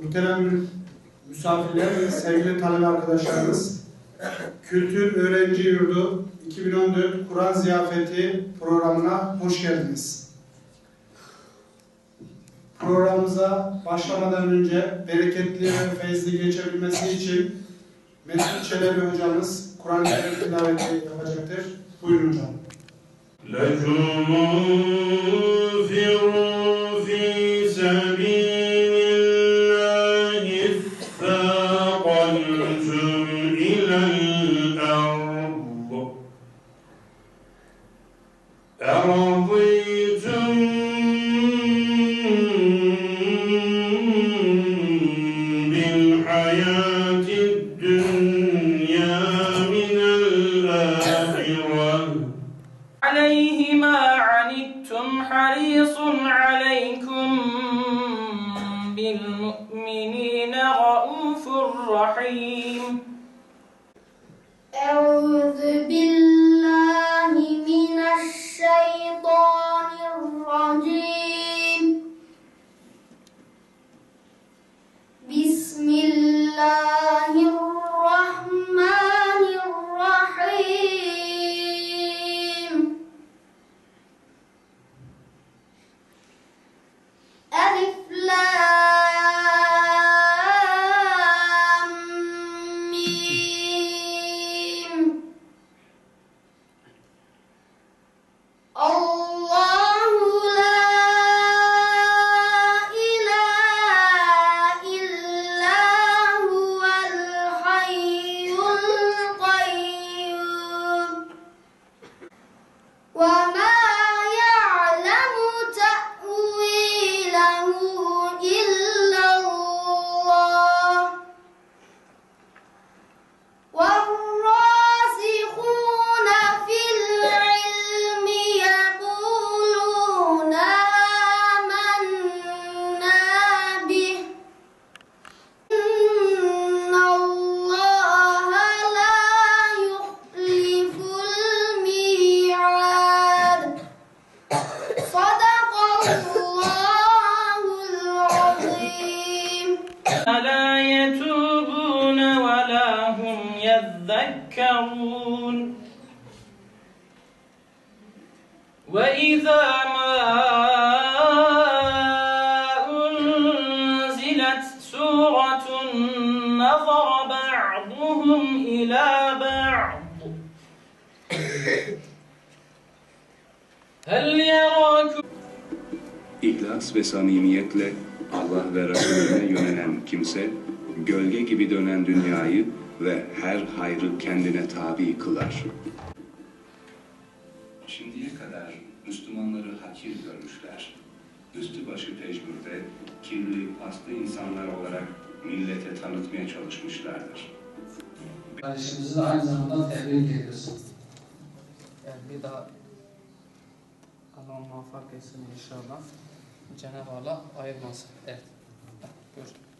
Muhterem misafirler, sevgili talebe arkadaşlarımız, Kültür Öğrenci Yurdu 2014 Kur'an Ziyafeti programına hoş geldiniz. Programımıza başlamadan önce bereketli ve feyizli geçebilmesi için Mesut Çelebi hocamız Kur'an-ı Kerimi tilaveti yapacaktır. Buyurun hocam. عليه ما عنتم حريص عليكم بالمؤمنين رؤوف رحيم. أعوذ بالله من الشيطان الرجيم. بسم الله الرحمن الرحيم. ألف لام ميم. الله لا إله إلا هو الحي القيوم. وما يعلم تأويله إلا الله. والراسخون في العلم يقولون آمنا به. إن الله لا يخلف الميعاد. صدق الله العظيم. لا يتوبون ولا هم يذكرون. وإذا ما أنزلت سورة نظر بعضهم إلى بعض هل يراكم. İhlas ve samimiyetle Allah ve Resulüne yönelen kimse, gölge gibi dönen dünyayı ve her hayrı kendine tabi kılar. Şimdiye kadar Müslümanları hakir görmüşler. Üstü başı pejmürde, kirli, paslı insanlar olarak millete tanıtmaya çalışmışlardır. Kardeşimizi de aynı zamanda tebrik ediyorsun. Yani bir daha Allah muvaffak etsin inşallah. Cenab-ı Allah ayırmasın. Evet. Görüşürüz.